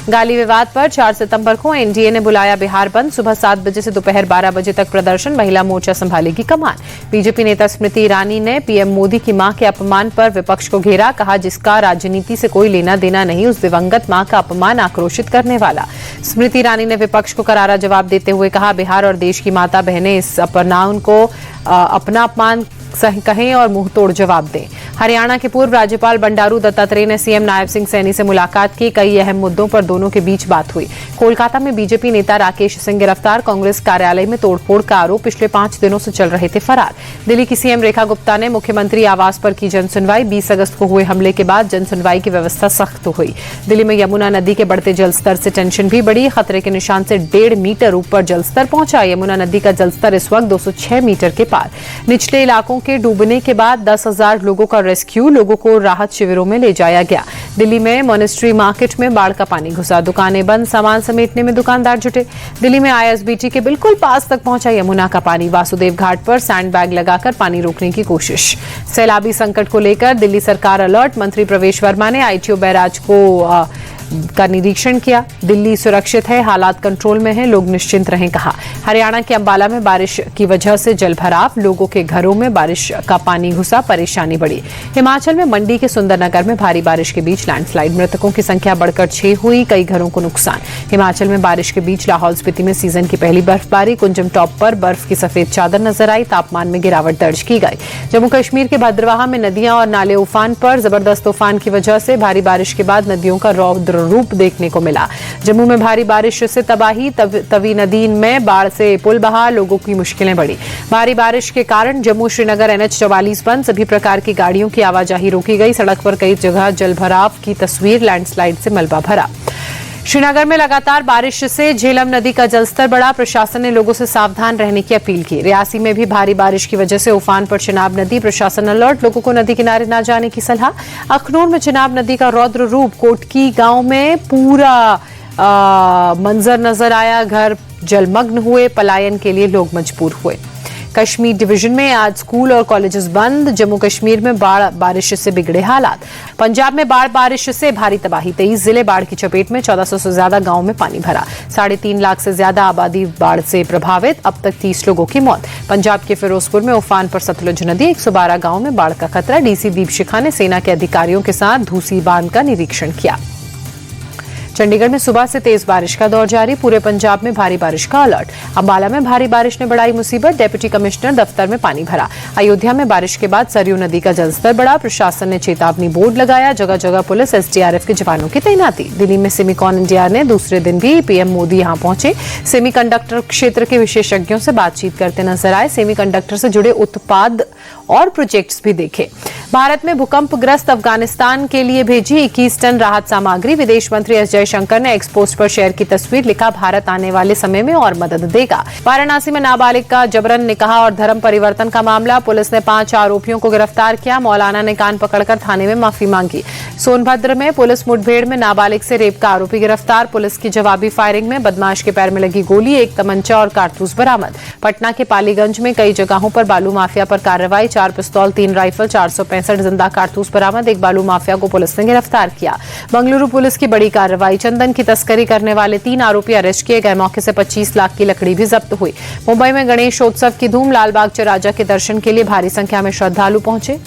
गाली विवाद पर 4 सितंबर को एनडीए ने बुलाया बिहार बंद। सुबह 7 बजे से दोपहर 12 बजे तक प्रदर्शन। महिला मोर्चा संभालेगी कमान। बीजेपी नेता स्मृति ईरानी ने पीएम मोदी की मां के अपमान पर विपक्ष को घेरा। कहा, जिसका राजनीति से कोई लेना देना नहीं, उस दिवंगत मां का अपमान आक्रोशित करने वाला। स्मृति ईरानी ने विपक्ष को करारा जवाब देते हुए कहा, बिहार और देश की माता बहनें इस अपमान को अपना अपमान कहें और मुंह तोड़ जवाब दें। हरियाणा के पूर्व राज्यपाल बंडारू दत्तात्रेय ने सीएम नायब सिंह सैनी से मुलाकात की। कई अहम मुद्दों पर दोनों के बीच बात हुई। कोलकाता में बीजेपी नेता राकेश सिंह गिरफ्तार। कांग्रेस कार्यालय में तोड़फोड़ का आरोप। पिछले 5 दिनों से चल रहे थे फरार। दिल्ली की सीएम रेखा गुप्ता ने मुख्यमंत्री आवास पर की जनसुनवाई। 20 अगस्त को हुए हमले के बाद जनसुनवाई की व्यवस्था सख्त हुई। दिल्ली में यमुना नदी के बढ़ते जलस्तर से टेंशन भी बढ़ी। खतरे के निशान से 1.5 मीटर ऊपर जलस्तर पहुंचा। यमुना नदी का जलस्तर इस वक्त 206 मीटर के पार। निचले इलाकों के डूबने के बाद 10,000 लोगों का रेस्क्यू। लोगों को राहत शिविरों में ले जाया गया। दिल्ली में मॉनेस्ट्री मार्केट में बाढ़ का पानी घुसा। दुकानें बंद। सामान समेटने में दुकानदार जुटे। दिल्ली में आईएसबीटी के बिल्कुल पास तक पहुंचा यमुना का पानी। वासुदेव घाट पर सैंडबैग लगाकर पानी रोकने की कोशिश। सैलाबी संकट को लेकर दिल्ली सरकार अलर्ट। मंत्री प्रवेश वर्मा ने आईटीओ बैराज का निरीक्षण किया। दिल्ली सुरक्षित है, हालात कंट्रोल में है, लोग निश्चिंत रहें, कहा। हरियाणा के अंबाला में बारिश की वजह से जलभराव। लोगों के घरों में बारिश का पानी घुसा, परेशानी बढ़ी। हिमाचल में मंडी के सुंदरनगर में भारी बारिश के बीच लैंडस्लाइड। मृतकों की संख्या बढ़कर 6 हुई। कई घरों को नुकसान। हिमाचल में बारिश के बीच लाहौल स्पीति में सीजन की पहली बर्फबारी। कुंजम टॉप पर बर्फ की सफेद चादर नजर आई। तापमान में गिरावट दर्ज की गई। जम्मू कश्मीर के भद्रवाह में नदियां और नाले उफान पर। जबरदस्त तूफान की वजह से भारी बारिश के बाद नदियों का रौद्र रूप देखने को मिला। जम्मू में भारी बारिश से तबाही। तवी नदी में बाढ़ से पुल बहा। लोगों की मुश्किलें बढ़ी। भारी बारिश के कारण जम्मू श्रीनगर NH 44 बंद। सभी प्रकार की गाड़ियों की आवाजाही रोकी गई। सड़क पर कई जगह जलभराव की तस्वीर। लैंडस्लाइड से मलबा भरा। श्रीनगर में लगातार बारिश से झेलम नदी का जलस्तर बढ़ा। प्रशासन ने लोगों से सावधान रहने की अपील की। रियासी में भी भारी बारिश की वजह से उफान पर चिनाब नदी। प्रशासन अलर्ट। लोगों को नदी किनारे न जाने की सलाह। अखनूर में चिनाब नदी का रौद्र रूप। कोटकी गांव में पूरा मंजर नजर आया। घर जलमग्न हुए। पलायन के लिए लोग मजबूर हुए। कश्मीर डिवीजन में आज स्कूल और कॉलेजेस बंद। जम्मू कश्मीर में बारिश से बिगड़े हालात। पंजाब में बारिश से भारी तबाही। 23 जिले बाढ़ की चपेट में। 1400 से ज्यादा गांव में पानी भरा। 3.5 लाख से ज्यादा आबादी बाढ़ से प्रभावित। अब तक 30 लोगों की मौत। पंजाब के फिरोजपुर में उफान पर सतलुज नदी। 112 गांव में बाढ़ का खतरा। डीसी दीपशिखा ने सेना के अधिकारियों के साथ धूसी बांध का निरीक्षण किया। चंडीगढ़ में सुबह से तेज बारिश का दौर जारी। पूरे पंजाब में भारी बारिश का अलर्ट। अंबाला में भारी बारिश ने बढ़ाई मुसीबत। डिप्टी कमिश्नर दफ्तर में पानी भरा। अयोध्या में बारिश के बाद सरयू नदी का जलस्तर बढ़ा। प्रशासन ने चेतावनी बोर्ड लगाया। जगह जगह पुलिस SDRF के जवानों की तैनाती। दिल्ली में सेमिकॉन इंडिया ने दूसरे दिन भी पीएम मोदी यहां पहुंचे। सेमीकंडक्टर क्षेत्र के विशेषज्ञों से बातचीत करते नजर आए। सेमीकंडक्टर से जुड़े उत्पाद और प्रोजेक्ट्स भी देखे। भारत में भूकंपग्रस्त अफगानिस्तान के लिए भेजी 21 टन राहत सामग्री। विदेश मंत्री S जयशंकर ने एक्स पोस्ट पर शेयर की तस्वीर। लिखा, भारत आने वाले समय में और मदद देगा। वाराणसी में नाबालिग का जबरन निकाह और धर्म परिवर्तन का मामला। पुलिस ने 5 आरोपियों को गिरफ्तार किया। मौलाना ने कान पकड़कर थाने में माफी मांगी। सोनभद्र में पुलिस मुठभेड़ में नाबालिग से रेप का आरोपी गिरफ्तार। पुलिस की जवाबी फायरिंग में बदमाश के पैर में लगी गोली। 1 तमंचा और कारतूस बरामद। पटना के पालीगंज में कई जगहों पर बालू माफिया पर कार्रवाई। 4 पिस्तौल, 3 राइफल, 465 जिंदा कारतूस बरामद। 1 बालू माफिया को पुलिस ने गिरफ्तार किया। बंगलुरु पुलिस की बड़ी कार्रवाई। चंदन की तस्करी करने वाले 3 आरोपी अरेस्ट किए गए। मौके से 25 लाख की लकड़ी भी जब्त हुई। मुंबई में गणेशोत्सव की धूम। लालबाग च राजा के दर्शन के लिए भारी संख्या में श्रद्धालु पहुंचे।